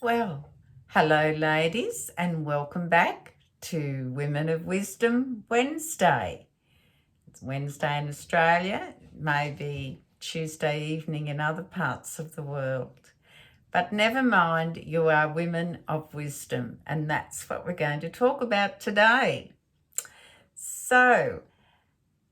Well, hello, ladies, and welcome back to Women of Wisdom Wednesday. It's Wednesday in Australia, maybe Tuesday evening in other parts of the world. But never mind, you are women of wisdom, and that's what we're going to talk about today. So,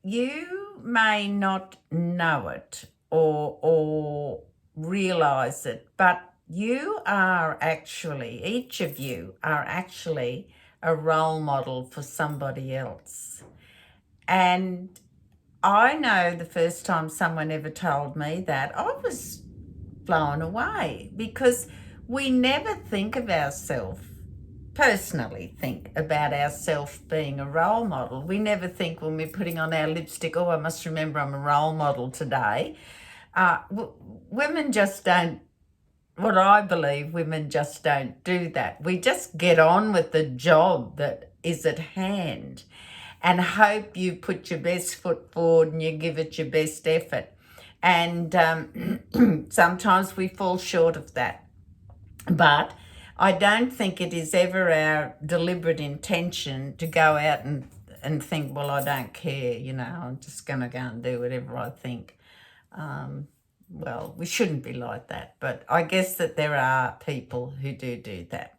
you may not know it or realise it, but you are actually, each of you are actually a role model for somebody else. And I know the first time someone ever told me that, I was blown away, because we never think of ourselves, personally think about ourselves being a role model. We never think when we're putting on our lipstick, oh, I must remember I'm a role model today. Women just don't, what I believe, women just don't do that. We just get on with the job that is at hand and hope you put your best foot forward and you give it your best effort. And sometimes we fall short of that. But I don't think it is ever our deliberate intention to go out and think, well, I don't care, I'm just going to go and do whatever I think. Well, we shouldn't be like that, but I guess that there are people who do that.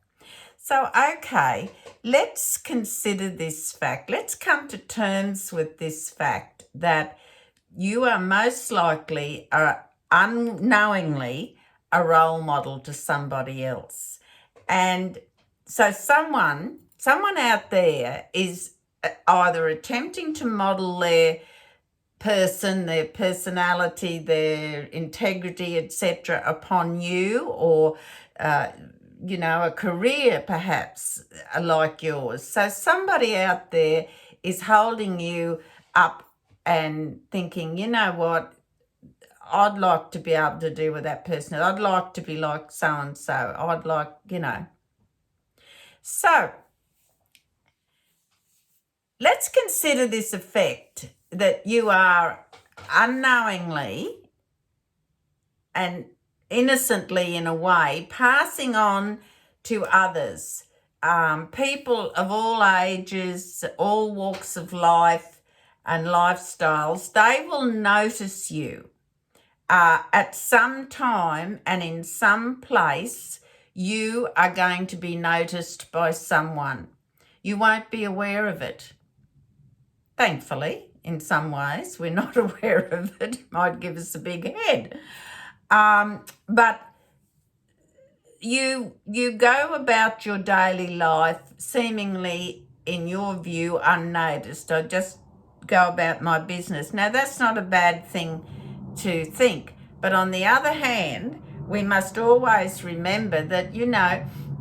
So, okay, let's consider this fact. Let's come to terms with this fact that you are most likely, unknowingly, a role model to somebody else. And so someone out there is either attempting to model their person, their personality, their integrity, etc., upon you, or a career perhaps like yours. So somebody out there is holding you up and thinking, you know what, I'd like to be able to do what that person is. I'd like to be like so-and-so. I'd like, So let's consider this effect that you are unknowingly and innocently, in a way, passing on to others, people of all ages, all walks of life and lifestyles. They will notice you at some time and in some place. You are going to be noticed by someone. You won't be aware of it. Thankfully, in some ways, we're not aware of it. It might give us a big head. But you go about your daily life seemingly, in your view, unnoticed. I just go about my business. Now, that's not a bad thing to think. But on the other hand, we must always remember that,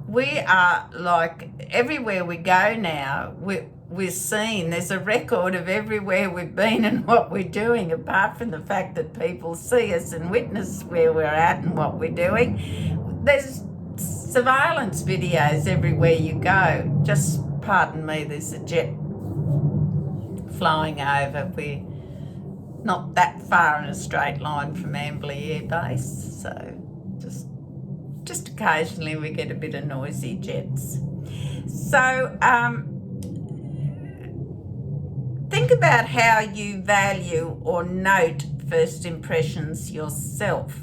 we are like, everywhere we go now, we're seen. There's a record of everywhere we've been and what we're doing, apart from the fact that people see us and witness where we're at and what we're doing. There's surveillance videos everywhere you go. Just pardon me, there's a jet flying over. We're not that far in a straight line from Amberley Air Base, so just occasionally we get a bit of noisy jets. So think about how you value or note first impressions yourself.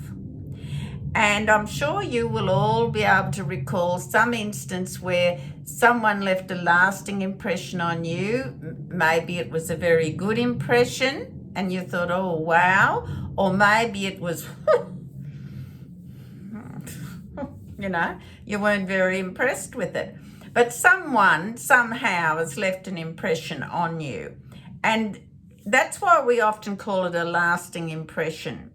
And I'm sure you will all be able to recall some instance where someone left a lasting impression on you. Maybe it was a very good impression and you thought, oh, wow. Or maybe it was, you weren't very impressed with it. But someone somehow has left an impression on you. And that's why we often call it a lasting impression.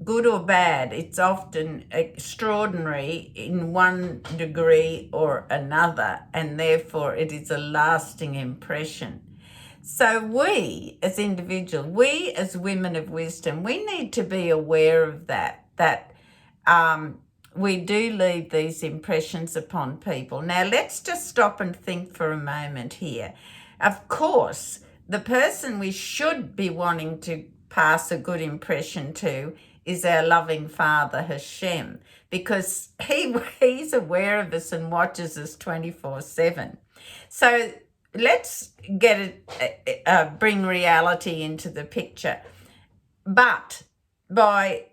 Good or bad, it's often extraordinary in one degree or another, and therefore it is a lasting impression. So we as individuals, we as women of wisdom, we need to be aware of that we do leave these impressions upon people. Now, let's just stop and think for a moment here. Of course, the person we should be wanting to pass a good impression to is our loving Father, Hashem, because he's aware of us and watches us 24/7. So let's bring reality into the picture. But by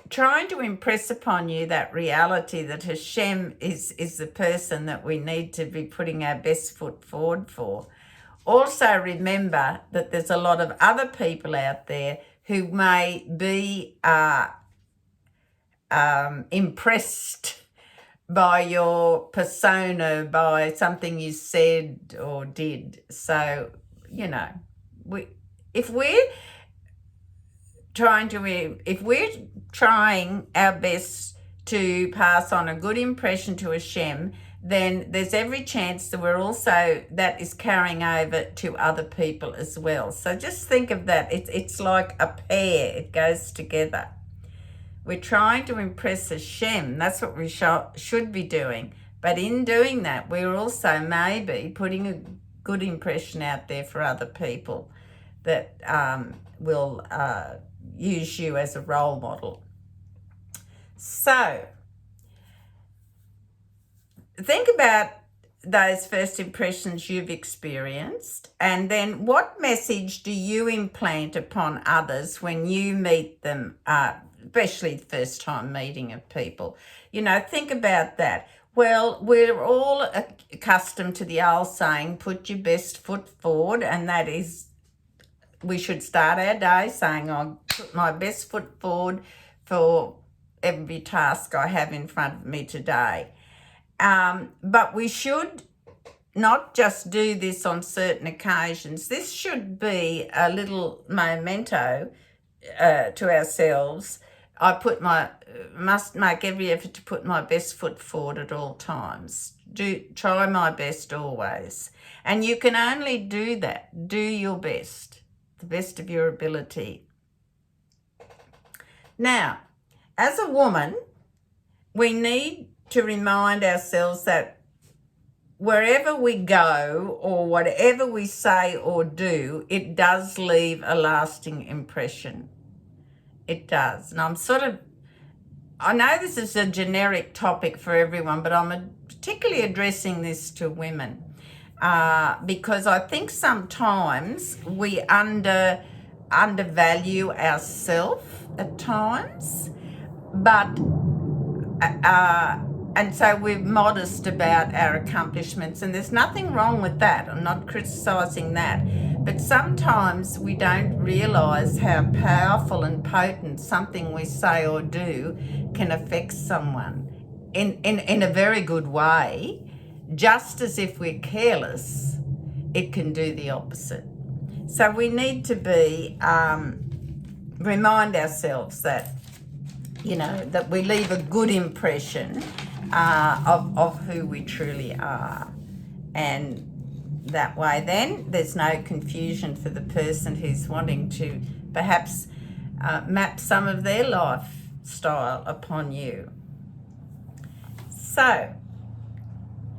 trying to impress upon you that reality that Hashem is the person that we need to be putting our best foot forward for, also remember that there's a lot of other people out there who may be impressed by your persona, by something you said or did. So, if we're trying our best to pass on a good impression to Hashem, then there's every chance that that is carrying over to other people as well. So just think of that. It's like a pair. It goes together. We're trying to impress Hashem. That's what we should be doing. But in doing that, we're also maybe putting a good impression out there for other people that will use you as a role model. So think about those first impressions you've experienced, and then what message do you implant upon others when you meet them, especially the first time meeting of people? Think about that. Well, we're all accustomed to the old saying, put your best foot forward, and that is, we should start our day saying, I'll put my best foot forward for every task I have in front of me today. But we should not just do this on certain occasions. This should be a little memento to ourselves. I must make every effort to put my best foot forward at all times. Try my best always. And you can only do that. Do your best, the best of your ability. Now, as a woman, we need to remind ourselves that wherever we go or whatever we say or do, it does leave a lasting impression. It does. And I know this is a generic topic for everyone, but I'm particularly addressing this to women because I think sometimes we undervalue ourselves at times, but and so we're modest about our accomplishments, and there's nothing wrong with that. I'm not criticising that. But sometimes we don't realise how powerful and potent something we say or do can affect someone in a very good way, just as if we're careless, it can do the opposite. So we need to remind ourselves that, that we leave a good impression of who we truly are. And that way then there's no confusion for the person who's wanting to perhaps map some of their lifestyle upon you. So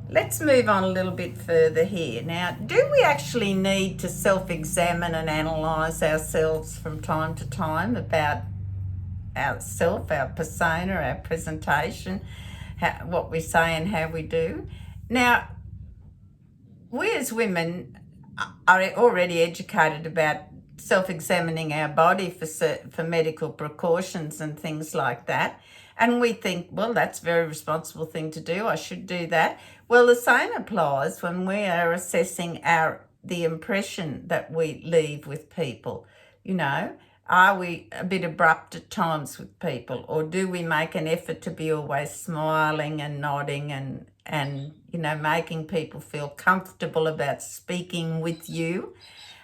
let's move on a little bit further here. Now, do we actually need to self-examine and analyse ourselves from time to time about ourselves, our persona, our presentation, what we say and how we do? Now, we as women are already educated about self-examining our body for medical precautions and things like that. And we think, well, that's a very responsible thing to do. I should do that. Well, the same applies when we are assessing the impression that we leave with people. Are we a bit abrupt at times with people, or do we make an effort to be always smiling and nodding and making people feel comfortable about speaking with you,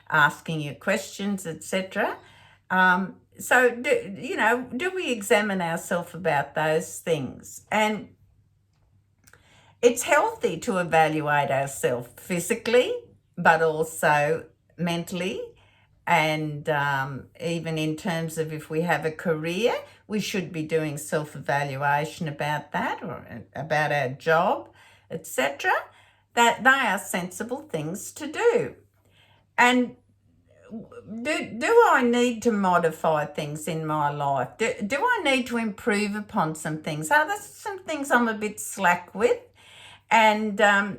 asking you questions, etc. So, do we examine ourselves about those things? And it's healthy to evaluate ourselves physically, but also mentally. And even in terms of if we have a career, we should be doing self-evaluation about that, or about our job, etc. That they are sensible things to do. And do I need to modify things in my life? Do I need to improve upon some things? Are there some things I'm a bit slack with? And I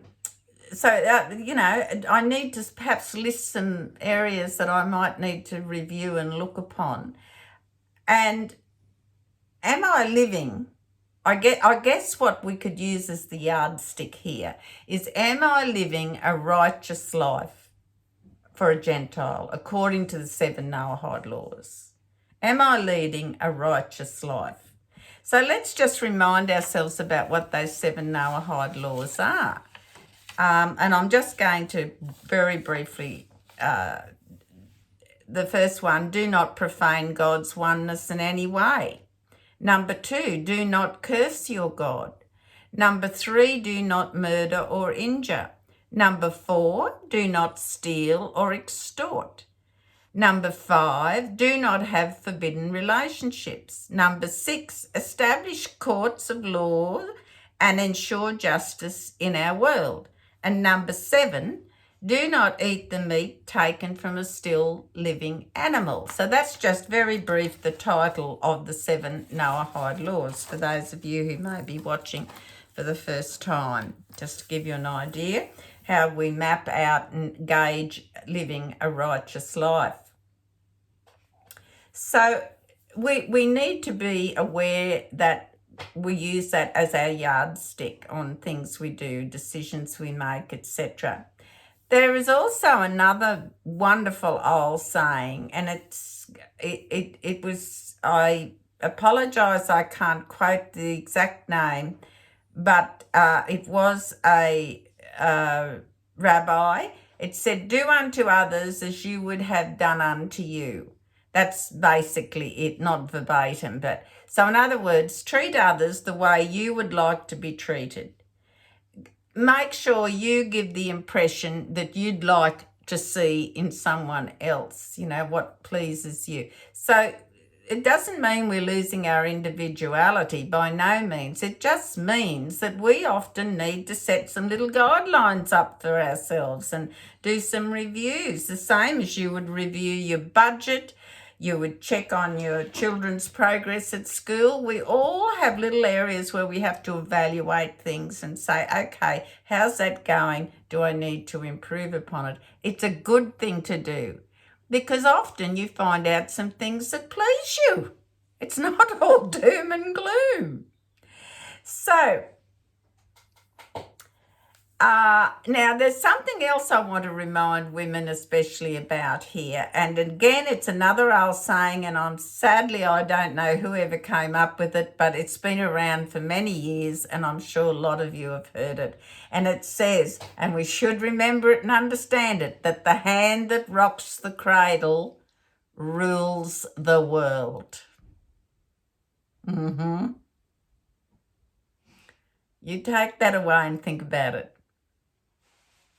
need to perhaps list some areas that I might need to review and look upon. And am I living? I guess what we could use as the yardstick here is, am I living a righteous life for a Gentile according to the 7 Noahide laws? Am I leading a righteous life? So let's just remind ourselves about what those 7 Noahide laws are. And I'm just going to very briefly, the first one, do not profane God's oneness in any way. Number 2, do not curse your God. Number 3, do not murder or injure. Number 4, do not steal or extort. Number 5, do not have forbidden relationships. Number 6, establish courts of law and ensure justice in our world. And number 7, do not eat the meat taken from a still living animal. So that's just very brief, the title of the 7 Noahide laws for those of you who may be watching for the first time, just to give you an idea how we map out and gauge living a righteous life. So we need to be aware that we use that as our yardstick on things we do, decisions we make, etc. There is also another wonderful old saying, and it was, I apologise, I can't quote the exact name, but it was a rabbi. It said, do unto others as you would have done unto you. That's basically it, not verbatim. But so in other words, treat others the way you would like to be treated. Make sure you give the impression that you'd like to see in someone else, what pleases you. So it doesn't mean we're losing our individuality, by no means. It just means that we often need to set some little guidelines up for ourselves and do some reviews, the same as you would review your budget. You would check on your children's progress at school. We all have little areas where we have to evaluate things and say, okay, how's that going? Do I need to improve upon it? It's a good thing to do, because often you find out some things that please you. It's not all doom and gloom. So, now there's something else I want to remind women especially about here. And again, it's another old saying, and I don't know whoever came up with it, but it's been around for many years, and I'm sure a lot of you have heard it. And it says, and we should remember it and understand it, that the hand that rocks the cradle rules the world. You take that away and think about it.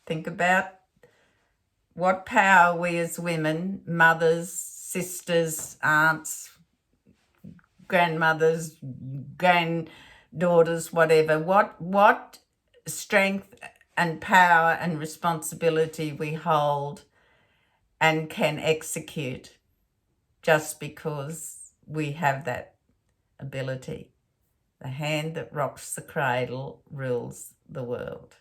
Think about what power we as women, mothers, sisters, aunts, grandmothers, granddaughters, whatever, what strength and power and responsibility we hold and can execute just because we have that ability. The hand that rocks the cradle rules the world.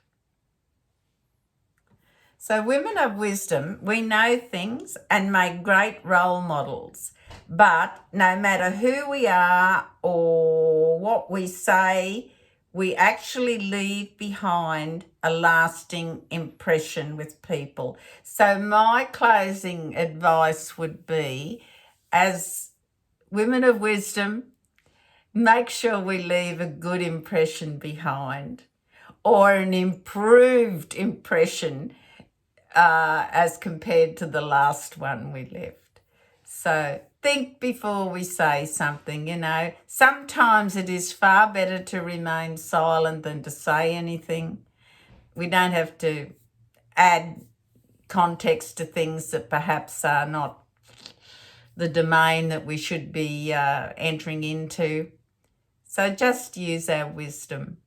So women of wisdom, we know things and make great role models, but no matter who we are or what we say, we actually leave behind a lasting impression with people. So my closing advice would be, as women of wisdom, make sure we leave a good impression behind, or an improved impression as compared to the last one we left. So think before we say something, Sometimes it is far better to remain silent than to say anything. We don't have to add context to things that perhaps are not the domain that we should be entering into. So just use our wisdom.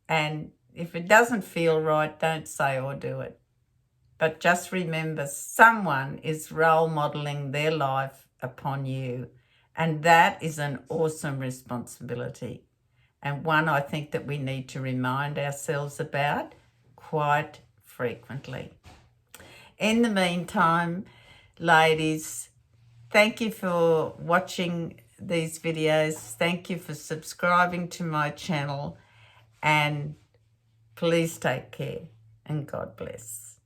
And if it doesn't feel right, don't say or do it. But just remember, someone is role modelling their life upon you, and that is an awesome responsibility, and one I think that we need to remind ourselves about quite frequently. In the meantime, ladies, thank you for watching these videos. Thank you for subscribing to my channel, and please take care, and God bless.